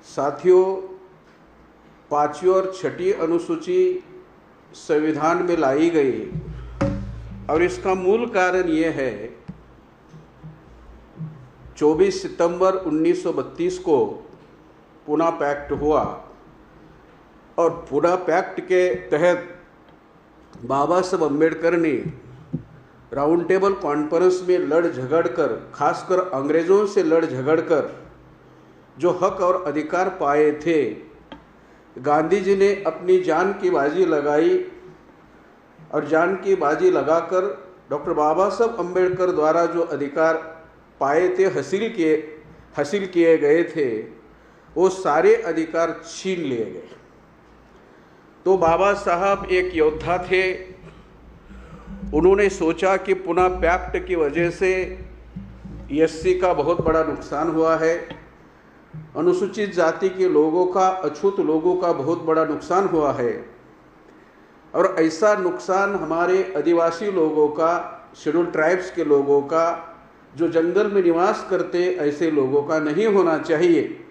साथियों, 5वीं और 6ठी अनुसूची संविधान में लाई गई और इसका मूल कारण ये है 24 सितंबर 1932 को पूना पैक्ट हुआ और पूना पैक्ट के तहत बाबा साहब अम्बेडकर ने राउंड टेबल कॉन्फ्रेंस में लड़ झगड़ कर, खासकर अंग्रेज़ों से लड़ झगड़ कर जो हक और अधिकार पाए थे, गांधी जी ने अपनी जान की बाजी लगाई और जान की बाजी लगाकर डॉक्टर बाबा साहब अम्बेडकर द्वारा जो अधिकार पाए थे, हासिल किए गए थे, वो सारे अधिकार छीन लिए गए। तो बाबा साहब एक योद्धा थे। उन्होंने सोचा कि पूना पैक्ट की वजह से एससी का बहुत बड़ा नुकसान हुआ है, अनुसूचित जाति के लोगों का, अछूत लोगों का बहुत बड़ा नुकसान हुआ है और ऐसा नुकसान हमारे आदिवासी लोगों का, शेड्यूल ट्राइब्स के लोगों का, जो जंगल में निवास करते ऐसे लोगों का नहीं होना चाहिए।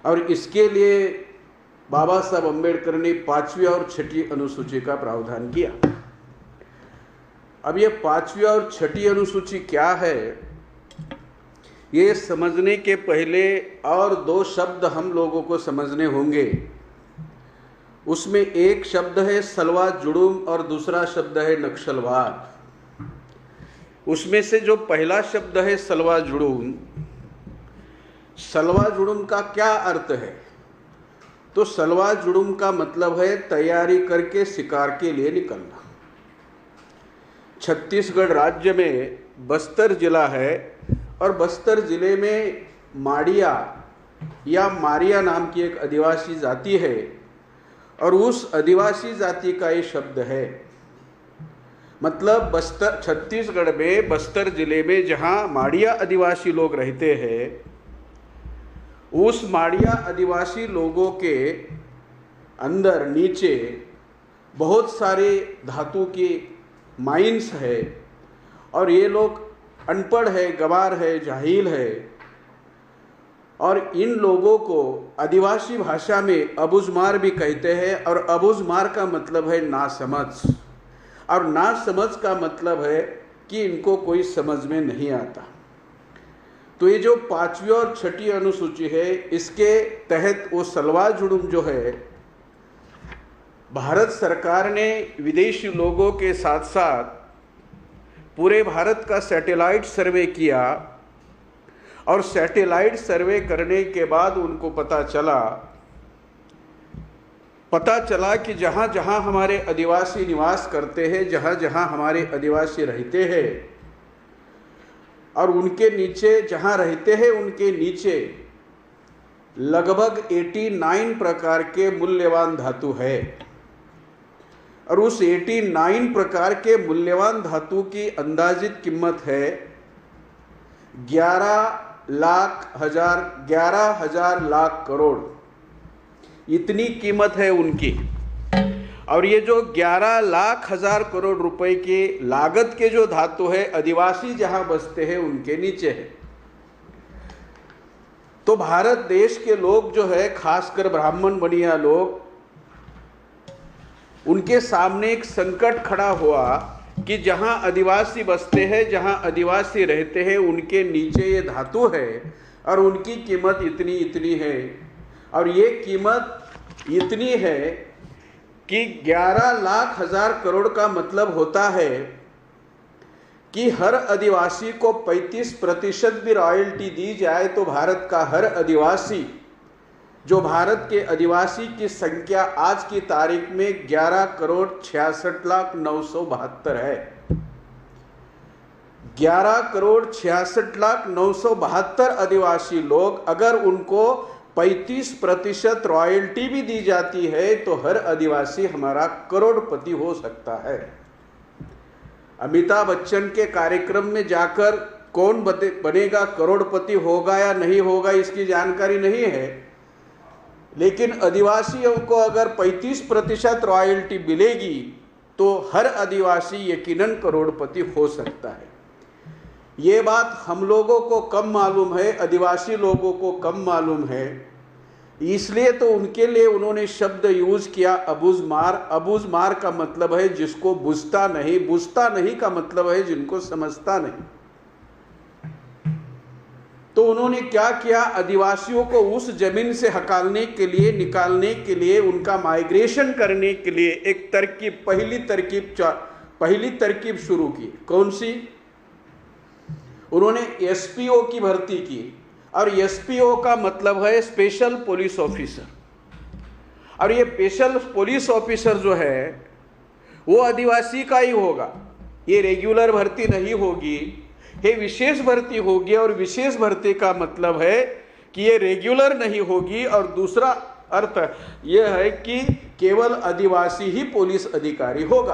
और इसके लिए बाबा साहब अम्बेडकर ने 5वीं और 6ठी अनुसूची का प्रावधान किया। अब ये 5वीं और 6ठी अनुसूची क्या है, ये समझने के पहले और 2 शब्द हम लोगों को समझने होंगे। उसमें एक शब्द है सलवा जुड़ूम और दूसरा शब्द है नक्सलवाद। उसमें से जो पहला शब्द है सलवा जुड़ूम, सलवा जुड़ूम का क्या अर्थ है? तो सलवा जुड़ूम का मतलब है तैयारी करके शिकार के लिए निकलना। छत्तीसगढ़ राज्य में बस्तर जिला है और बस्तर जिले में माड़िया या मारिया नाम की एक आदिवासी जाति है और उस आदिवासी जाति का ये शब्द है। मतलब बस्तर, छत्तीसगढ़ में बस्तर जिले में जहाँ माड़िया आदिवासी लोग रहते हैं, उस माड़िया आदिवासी लोगों के अंदर नीचे बहुत सारे धातु की माइंस है और ये लोग अनपढ़ है, गंवार है, जाहिल है और इन लोगों को आदिवासी भाषा में अबुझमार भी कहते हैं और अबुझमार का मतलब है नासमझ और नासमझ का मतलब है कि इनको कोई समझ में नहीं आता। तो ये जो 5वीं और 6ठी अनुसूची है, इसके तहत वो सलवा जुड़ूम जो है, भारत सरकार ने विदेशी लोगों के साथ साथ पूरे भारत का सैटेलाइट सर्वे किया और सैटेलाइट सर्वे करने के बाद उनको पता चला कि जहाँ जहाँ हमारे आदिवासी निवास करते हैं, जहाँ जहाँ हमारे आदिवासी रहते हैं और उनके नीचे जहाँ रहते हैं उनके नीचे लगभग 89 प्रकार के मूल्यवान धातु है और उस 89 प्रकार के मूल्यवान धातु की अंदाजित कीमत है 11,000 लाख करोड़। इतनी कीमत है उनकी। और ये जो 11,00,000 करोड़ रुपए की लागत के जो धातु है, आदिवासी जहां बसते हैं उनके नीचे है। तो भारत देश के लोग जो है, खासकर ब्राह्मण बनिया लोग, उनके सामने एक संकट खड़ा हुआ कि जहां आदिवासी बसते हैं, जहां आदिवासी रहते हैं, उनके नीचे ये धातु है और उनकी कीमत इतनी है और ये कीमत इतनी है कि 11,00,000 करोड़ का मतलब होता है कि हर आदिवासी को 35% भी रॉयल्टी दी जाए तो भारत का हर आदिवासी, जो भारत के आदिवासी की संख्या आज की तारीख में 11,66,972 है। 11,66,972 आदिवासी लोग, अगर उनको 35% रॉयल्टी भी दी जाती है तो हर आदिवासी हमारा करोड़पति हो सकता है। अमिताभ बच्चन के कार्यक्रम में जाकर कौन बनेगा करोड़पति, होगा या नहीं होगा, इसकी जानकारी नहीं है, लेकिन आदिवासियों को अगर 35% रॉयल्टी मिलेगी तो हर आदिवासी यकीनन करोड़पति हो सकता है। ये बात हम लोगों को कम मालूम है, आदिवासी लोगों को कम मालूम है, इसलिए तो उनके लिए उन्होंने शब्द यूज किया अबूझमार। अबूझमार का मतलब है जिसको बुझता नहीं, बुझता नहीं का मतलब है जिनको समझता नहीं। तो उन्होंने क्या किया, आदिवासियों को उस जमीन से हकालने के लिए, निकालने के लिए, उनका माइग्रेशन करने के लिए एक तरकीब, पहली तरकीब शुरू की। कौन सी? उन्होंने एसपीओ की भर्ती की। और एसपीओ का मतलब है स्पेशल पुलिस ऑफिसर। और ये स्पेशल पुलिस ऑफिसर जो है वो आदिवासी का ही होगा, ये रेगुलर भर्ती नहीं होगी, ये विशेष भर्ती होगी। और विशेष भर्ती का मतलब है कि ये रेगुलर नहीं होगी। और दूसरा अर्थ यह है कि केवल आदिवासी ही पुलिस अधिकारी होगा,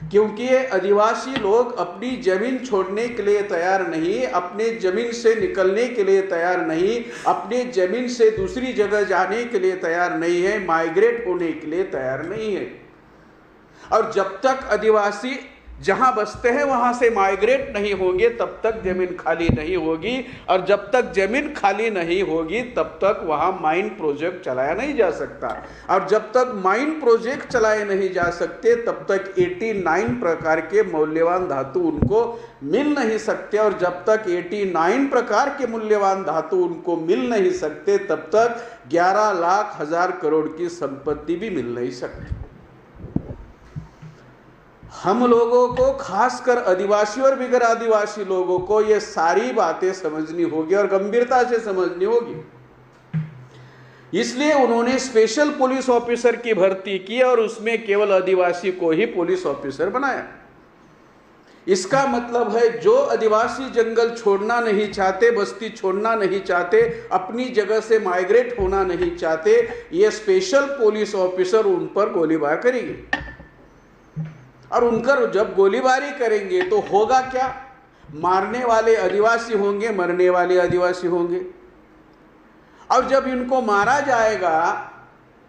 क्योंकि ये आदिवासी लोग अपनी जमीन छोड़ने के लिए तैयार नहीं, अपने जमीन से निकलने के लिए तैयार नहीं, अपने जमीन से दूसरी जगह जाने के लिए तैयार नहीं है, माइग्रेट होने के लिए तैयार नहीं है। और जब तक आदिवासी जहां बसते हैं वहां से माइग्रेट नहीं होंगे तब तक जमीन खाली नहीं होगी। और जब तक जमीन खाली नहीं होगी तब तक वहां माइन प्रोजेक्ट चलाया नहीं जा सकता। और जब तक माइन प्रोजेक्ट चलाए नहीं जा सकते तब तक 89 प्रकार के मूल्यवान धातु उनको मिल नहीं सकते। और जब तक 89 प्रकार के मूल्यवान धातु उनको मिल नहीं सकते तब तक 11 लाख हजार करोड़ की संपत्ति भी मिल नहीं सकती। हम लोगों को, खासकर आदिवासी और बिगर आदिवासी लोगों को, ये सारी बातें समझनी होगी और गंभीरता से समझनी होगी। इसलिए उन्होंने स्पेशल पुलिस ऑफिसर की भर्ती की और उसमें केवल आदिवासी को ही पुलिस ऑफिसर बनाया। इसका मतलब है जो आदिवासी जंगल छोड़ना नहीं चाहते, बस्ती छोड़ना नहीं चाहते, अपनी जगह से माइग्रेट होना नहीं चाहते, ये स्पेशल पुलिस ऑफिसर उन पर गोलीबार करेंगे। और उनकर जब गोलीबारी करेंगे तो होगा क्या? मारने वाले आदिवासी होंगे, मरने वाले आदिवासी होंगे। और जब इनको मारा जाएगा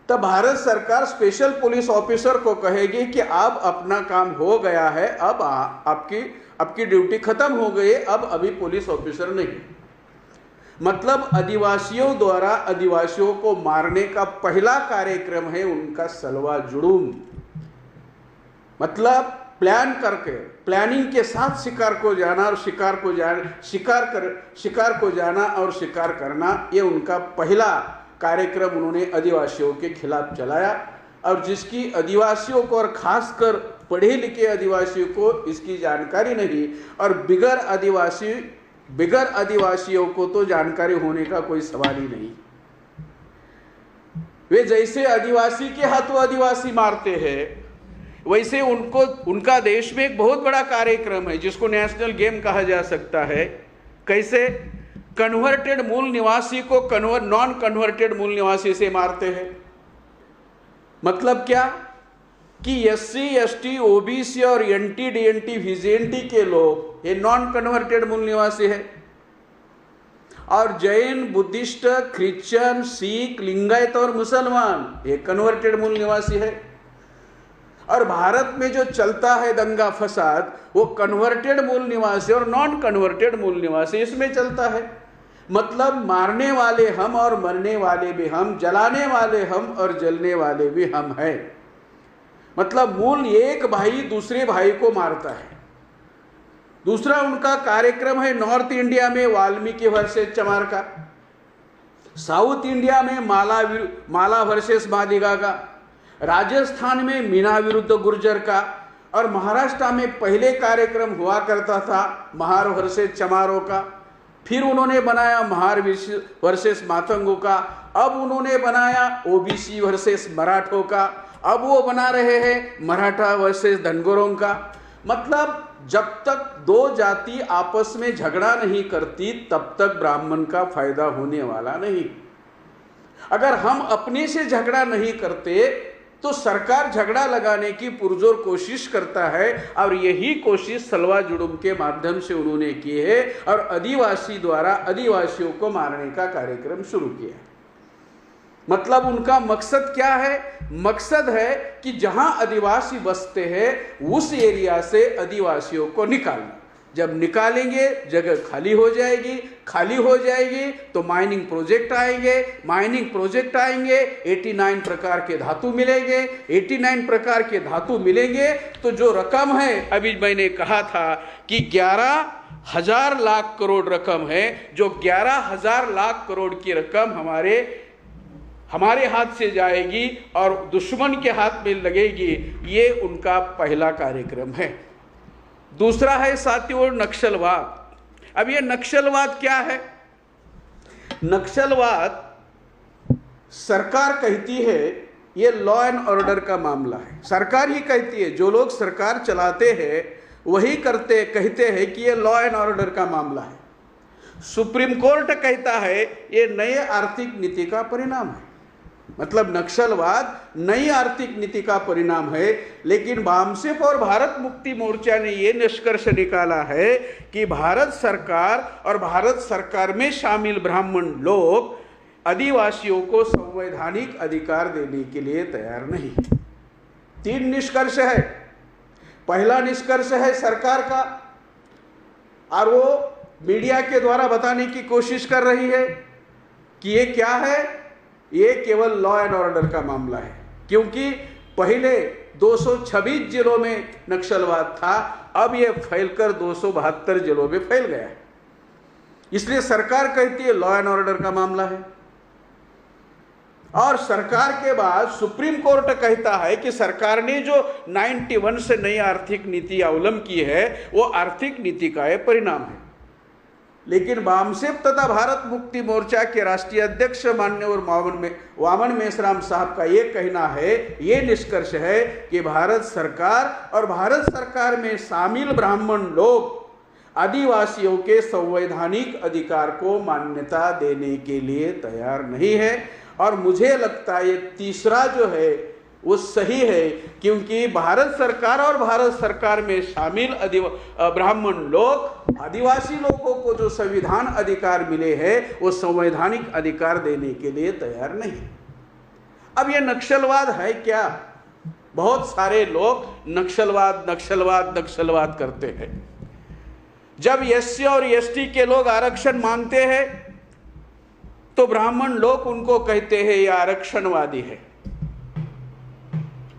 तब भारत सरकार स्पेशल पुलिस ऑफिसर को कहेगी कि अब अपना काम हो गया है, अब आपकी ड्यूटी खत्म हो गई, अब अभी पुलिस ऑफिसर नहीं। मतलब आदिवासियों द्वारा आदिवासियों को मारने का पहला कार्यक्रम है उनका सलवा जुड़ूम। मतलब प्लान करके, प्लानिंग के साथ शिकार को जाना और शिकार को जाना और शिकार करना, ये उनका पहला कार्यक्रम उन्होंने आदिवासियों के खिलाफ चलाया। और जिसकी आदिवासियों को और खासकर पढ़े लिखे आदिवासियों को इसकी जानकारी नहीं, और बिगर आदिवासियों को तो जानकारी होने का कोई सवाल ही नहीं। वे जैसे आदिवासी के हाथों आदिवासी मारते हैं, वैसे उनका देश में एक बहुत बड़ा कार्यक्रम है जिसको नेशनल गेम कहा जा सकता है। कैसे? कन्वर्टेड मूल निवासी को नॉन कन्वर्टेड मूल निवासी से मारते हैं। मतलब क्या कि SC, ST, OBC और NT, DNT, VJNT के लोग ये नॉन कन्वर्टेड मूल निवासी है। और जैन, बुद्धिस्ट, क्रिश्चियन, सिख, लिंगायत और मुसलमान ये कन्वर्टेड मूल निवासी है। और भारत में जो चलता है दंगा फसाद, वो कन्वर्टेड मूल निवासी और नॉन कन्वर्टेड मूल निवासी इसमें चलता है। मतलब मारने वाले हम और मरने वाले भी हम, जलाने वाले हम और जलने वाले भी हम हैं। मतलब मूल एक भाई दूसरे भाई को मारता है। दूसरा उनका कार्यक्रम है नॉर्थ इंडिया में वाल्मीकि वर्सेस चमार का, साउथ इंडिया में माला वर्सेस मादिगा का, राजस्थान में मीणा विरुद्ध गुर्जर का, और महाराष्ट्र में पहले कार्यक्रम हुआ करता था महार वर्सेस चमारों का। फिर उन्होंने बनाया महार वर्सेस मातंगों का, अब उन्होंने बनाया OBC वर्सेस मराठों का, अब वो बना रहे हैं मराठा वर्सेस धनगरों का। मतलब जब तक दो जाति आपस में झगड़ा नहीं करती तब तक ब्राह्मण का फायदा होने वाला नहीं। अगर हम अपने से झगड़ा नहीं करते तो सरकार झगड़ा लगाने की पुरजोर कोशिश करता है, और यही कोशिश सलवा जुड़ूम के माध्यम से उन्होंने की है और आदिवासी द्वारा आदिवासियों को मारने का कार्यक्रम शुरू किया है। मतलब उनका मकसद क्या है? मकसद है कि जहां आदिवासी बसते हैं उस एरिया से आदिवासियों को निकालना। जब निकालेंगे जगह खाली हो जाएगी, खाली हो जाएगी तो माइनिंग प्रोजेक्ट आएंगे, माइनिंग प्रोजेक्ट आएंगे, 89 प्रकार के धातु मिलेंगे, 89 प्रकार के धातु मिलेंगे तो जो रकम है, अभी मैंने कहा था कि 11,000 लाख करोड़ रकम है, जो 11,000 लाख करोड़ की रकम हमारे हाथ से जाएगी और दुश्मन के हाथ में लगेगी, ये उनका पहला कार्यक्रम है। दूसरा है साथियों नक्सलवाद। अब ये नक्सलवाद क्या है? नक्सलवाद सरकार कहती है ये लॉ एंड ऑर्डर का मामला है, सरकार ही कहती है, जो लोग सरकार चलाते हैं वही कहते हैं कि ये लॉ एंड ऑर्डर का मामला है। सुप्रीम कोर्ट कहता है ये नए आर्थिक नीति का परिणाम है, मतलब नक्सलवाद नई आर्थिक नीति का परिणाम है। लेकिन बामसेफ और भारत मुक्ति मोर्चा ने ये निष्कर्ष निकाला है कि भारत सरकार और भारत सरकार में शामिल ब्राह्मण लोग आदिवासियों को संवैधानिक अधिकार देने के लिए तैयार नहीं। 3 निष्कर्ष है। पहला निष्कर्ष है सरकार का, और वो मीडिया के द्वारा बताने की कोशिश कर रही है कि ये क्या है, ये केवल लॉ एंड ऑर्डर का मामला है, क्योंकि पहले 226 जिलों में नक्सलवाद था, अब ये फैलकर 272 जिलों में फैल गया है। इसलिए सरकार कहती है लॉ एंड ऑर्डर का मामला है। और सरकार के बाद सुप्रीम कोर्ट कहता है कि सरकार ने जो 91 से नई आर्थिक नीति अवलंब की है वो आर्थिक नीति का ये परिणाम है। लेकिन बामसेफ तथा भारत मुक्ति मोर्चा के राष्ट्रीय अध्यक्ष माननीय वामन मेश्राम साहब का ये कहना है, ये निष्कर्ष है कि भारत सरकार और भारत सरकार में शामिल ब्राह्मण लोग आदिवासियों के संवैधानिक अधिकार को मान्यता देने के लिए तैयार नहीं है। और मुझे लगता है ये तीसरा जो है वो सही है, क्योंकि भारत सरकार और भारत सरकार में शामिल ब्राह्मण लोग आदिवासी लोगों को जो संविधान अधिकार मिले हैं वो संवैधानिक अधिकार देने के लिए तैयार नहीं। अब ये नक्सलवाद है क्या? बहुत सारे लोग नक्सलवाद नक्सलवाद नक्सलवाद करते हैं। जब एससी और एसटी के लोग आरक्षण मांगते हैं तो ब्राह्मण लोग उनको कहते हैं ये आरक्षणवादी है,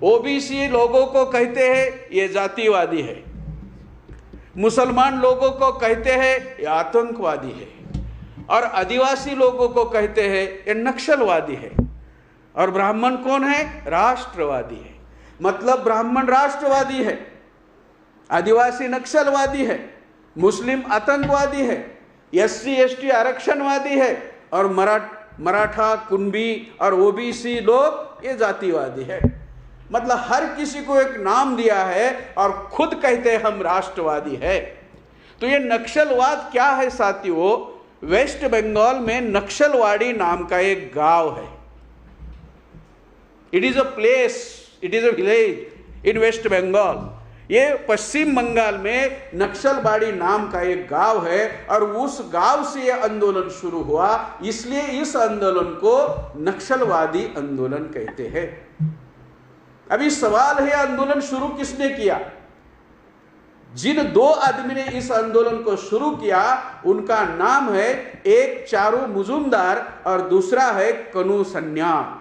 ओबीसी लोगों को कहते हैं ये जातिवादी है, मुसलमान लोगों को कहते हैं ये आतंकवादी है, और आदिवासी लोगों को कहते हैं ये नक्सलवादी है। और ब्राह्मण कौन है? राष्ट्रवादी है। मतलब ब्राह्मण राष्ट्रवादी है, आदिवासी नक्सलवादी है, मुस्लिम आतंकवादी है, एससी एसटी आरक्षणवादी है, और मराठा कुंबी और ओबीसी लोग ये जातिवादी है। मतलब हर किसी को एक नाम दिया है और खुद कहते हैं हम राष्ट्रवादी है। तो ये नक्सलवाद क्या है साथियों? वेस्ट बंगाल में नक्सलवाड़ी नाम का एक गांव है। It is a place, it is a village in West Bengal. ये पश्चिम बंगाल में नक्सलवाड़ी नाम का एक गांव है, और उस गांव से यह आंदोलन शुरू हुआ, इसलिए इस आंदोलन को नक्सलवादी आंदोलन कहते हैं। अभी सवाल है आंदोलन शुरू किसने किया? जिन 2 आदमी ने इस आंदोलन को शुरू किया उनका नाम है, एक चारू मुजुमदार और दूसरा है कनु सन्याल।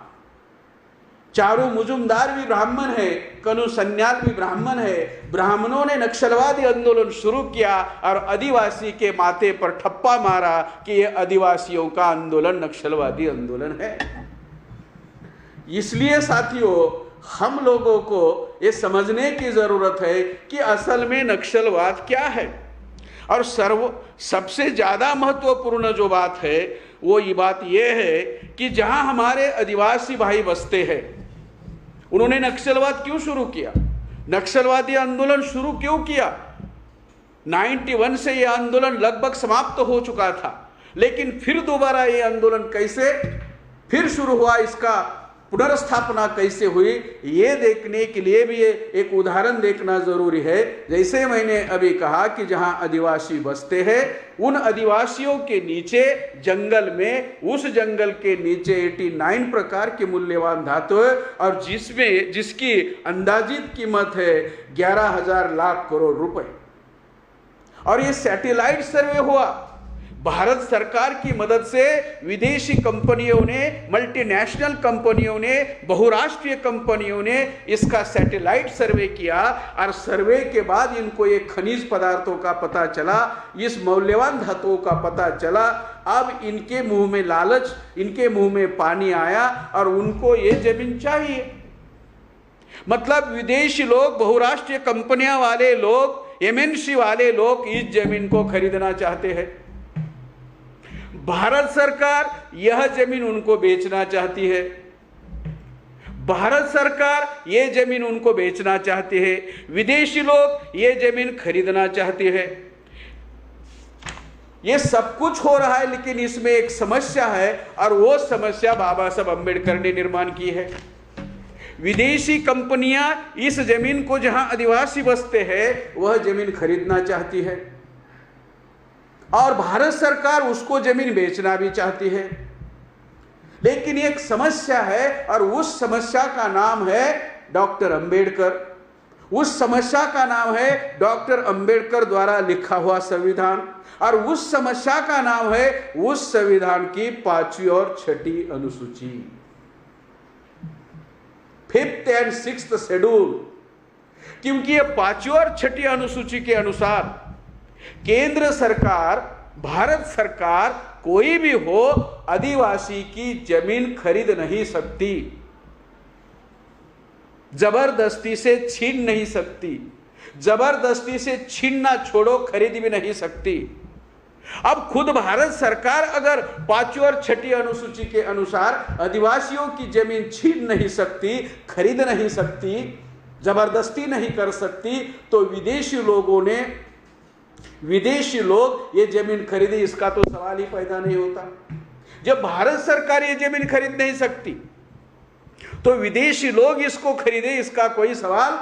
चारू मुजुमदार भी ब्राह्मण है, कनु सन्याल भी ब्राह्मण है। ब्राह्मणों ने नक्सलवादी आंदोलन शुरू किया और आदिवासी के माथे पर ठप्पा मारा कि यह आदिवासियों का आंदोलन नक्सलवादी आंदोलन है। इसलिए साथियों हम लोगों को ये समझने की जरूरत है कि असल में नक्सलवाद क्या है। और सबसे ज्यादा महत्वपूर्ण जो बात है वो ये बात ये है कि जहां हमारे आदिवासी भाई बसते हैं उन्होंने नक्सलवाद क्यों शुरू किया, नक्सलवादी आंदोलन शुरू क्यों किया? 91 से यह आंदोलन लगभग समाप्त हो चुका था, लेकिन फिर दोबारा ये आंदोलन कैसे फिर शुरू हुआ, इसका पुनर्स्थापना कैसे हुई, ये देखने के लिए भी एक उदाहरण देखना जरूरी है। जैसे मैंने अभी कहा कि जहां आदिवासी बसते हैं उन आदिवासियों के नीचे जंगल में, उस जंगल के नीचे 89 प्रकार के मूल्यवान धातु है, और जिसकी अंदाजित कीमत है 11,000 लाख करोड़ रुपए। और ये सैटेलाइट सर्वे हुआ। भारत सरकार की मदद से विदेशी कंपनियों ने, मल्टीनेशनल कंपनियों ने, बहुराष्ट्रीय कंपनियों ने इसका सैटेलाइट सर्वे किया और सर्वे के बाद इनको ये खनिज पदार्थों का पता चला, इस मौल्यवान धातुओं का पता चला। अब इनके मुंह में लालच, इनके मुंह में पानी आया और उनको ये जमीन चाहिए। मतलब विदेशी लोग, बहुराष्ट्रीय कंपनियां वाले लोग, एमएनसी वाले लोग इस जमीन को खरीदना चाहते हैं। भारत सरकार यह जमीन उनको बेचना चाहती है। भारत सरकार ये जमीन उनको बेचना चाहती है, विदेशी लोग ये जमीन खरीदना चाहते हैं। ये सब कुछ हो रहा है, लेकिन इसमें एक समस्या है और वो समस्या बाबा साहब अम्बेडकर ने निर्माण की है। विदेशी कंपनियां इस जमीन को, जहां आदिवासी बसते हैं, वह जमीन खरीदना चाहती है और भारत सरकार उसको जमीन बेचना भी चाहती है। लेकिन एक समस्या है और उस समस्या का नाम है डॉक्टर अंबेडकर। उस समस्या का नाम है डॉक्टर अंबेडकर द्वारा लिखा हुआ संविधान, और उस समस्या का नाम है उस संविधान की 5वीं और 6ठी अनुसूची, 5th एंड 6th शेड्यूल। क्योंकि ये 5वीं और 6ठी अनुसूची के अनुसार केंद्र सरकार, भारत सरकार कोई भी हो, आदिवासी की जमीन खरीद नहीं सकती, जबरदस्ती से छीन नहीं सकती, जबरदस्ती से छीनना छोड़ो, खरीद भी नहीं सकती। अब खुद भारत सरकार अगर 5वीं और 6ठी अनुसूची के अनुसार आदिवासियों की जमीन छीन नहीं सकती, खरीद नहीं सकती, जबरदस्ती नहीं कर सकती, तो विदेशी लोग ये जमीन खरीदे, इसका तो सवाल ही पैदा नहीं होता। जब भारत सरकार ये जमीन खरीद नहीं सकती तो विदेशी लोग इसको खरीदे, इसका कोई सवाल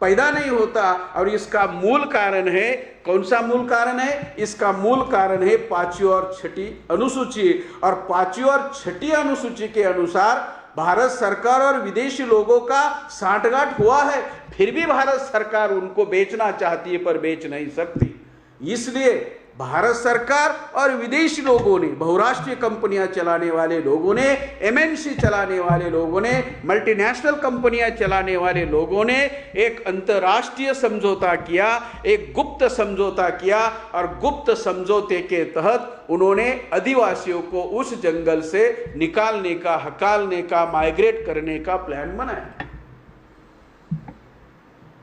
पैदा नहीं होता। और इसका मूल कारण है, कौन सा मूल कारण है? इसका मूल कारण है 5वीं और 6ठी अनुसूची। और 5वीं और 6ठी अनुसूची के अनुसार भारत सरकार और विदेशी लोगों का साठगांठ हुआ है, फिर भी भारत सरकार उनको बेचना चाहती है पर बेच नहीं सकती। इसलिए भारत सरकार और विदेशी लोगों ने, बहुराष्ट्रीय कंपनियां चलाने वाले लोगों ने, एमएनसी चलाने वाले लोगों ने, मल्टीनेशनल कंपनियां चलाने वाले लोगों ने एक अंतर्राष्ट्रीय समझौता किया, एक गुप्त समझौता किया, और गुप्त समझौते के तहत उन्होंने आदिवासियों को उस जंगल से निकालने का, हकालने का, माइग्रेट करने का प्लान बनाया।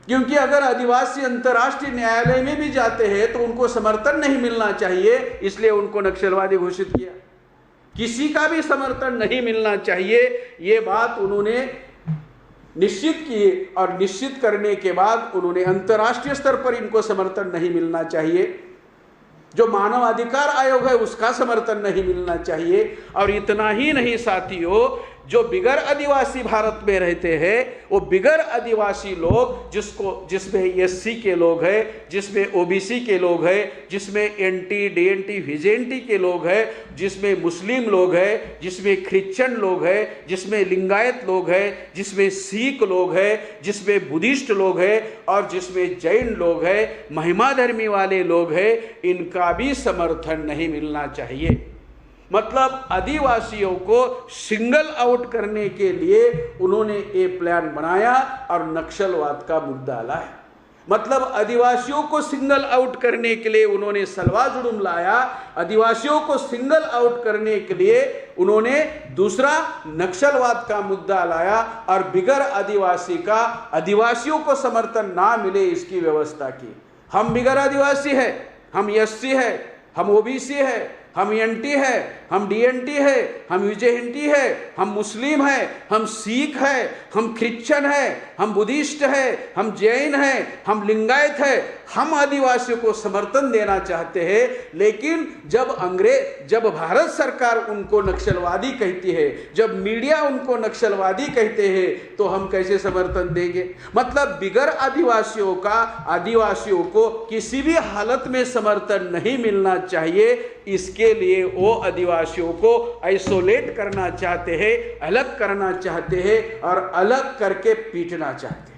क्योंकि अगर आदिवासी अंतर्राष्ट्रीय न्यायालय में भी जाते हैं तो उनको समर्थन नहीं मिलना चाहिए, इसलिए उनको नक्सलवादी घोषित किया। किसी का भी समर्थन नहीं मिलना चाहिए, ये बात उन्होंने निश्चित की। और निश्चित करने के बाद उन्होंने अंतर्राष्ट्रीय स्तर पर इनको समर्थन नहीं मिलना चाहिए, जो मानव अधिकार आयोग है उसका समर्थन नहीं मिलना चाहिए। और इतना ही नहीं साथियों, जो बिगर आदिवासी भारत में रहते हैं, वो बिगर आदिवासी लोग, जिसमें एससी के लोग हैं, जिसमें ओबीसी के लोग हैं, जिसमें एनटी, डीएनटी, विजेंटी के लोग हैं, जिसमें मुस्लिम लोग हैं, जिसमें क्रिश्चियन लोग हैं, जिसमें लिंगायत लोग हैं, जिसमें सिख लोग हैं, जिसमें बुद्धिस्ट लोग हैं, और जिसमें जैन लोग हैं, महिमा धर्मी वाले लोग हैं, इनका भी समर्थन नहीं मिलना चाहिए। मतलब आदिवासियों को सिंगल आउट करने के लिए उन्होंने ये प्लान बनाया और नक्सलवाद का मुद्दा लाया। मतलब आदिवासियों को सिंगल आउट करने के लिए उन्होंने सलवा जुलूम लाया, आदिवासियों को सिंगल आउट करने के लिए उन्होंने दूसरा नक्सलवाद का मुद्दा लाया, और बिगर आदिवासी का, आदिवासियों को समर्थन ना मिले इसकी व्यवस्था की। हम बिगर आदिवासी है, हम एससी है, हम ओबीसी है, हम एनटी है, हम डीएनटी है, हम विजेएनटी है, हम मुस्लिम है, हम सिख है, हम क्रिश्चियन है, हम बुद्धिस्ट है, हम जैन है, हम लिंगायत है, हम आदिवासियों को समर्थन देना चाहते हैं। लेकिन जब भारत सरकार उनको नक्सलवादी कहती है, जब मीडिया उनको नक्सलवादी कहते हैं, तो हम कैसे समर्थन देंगे? मतलब बिगर आदिवासियों का, आदिवासियों को किसी भी हालत में समर्थन नहीं मिलना चाहिए। इसके लिए वो आदिवासियों को आइसोलेट करना चाहते हैं, अलग करना चाहते हैं, और अलग करके पीटना चाहते हैं।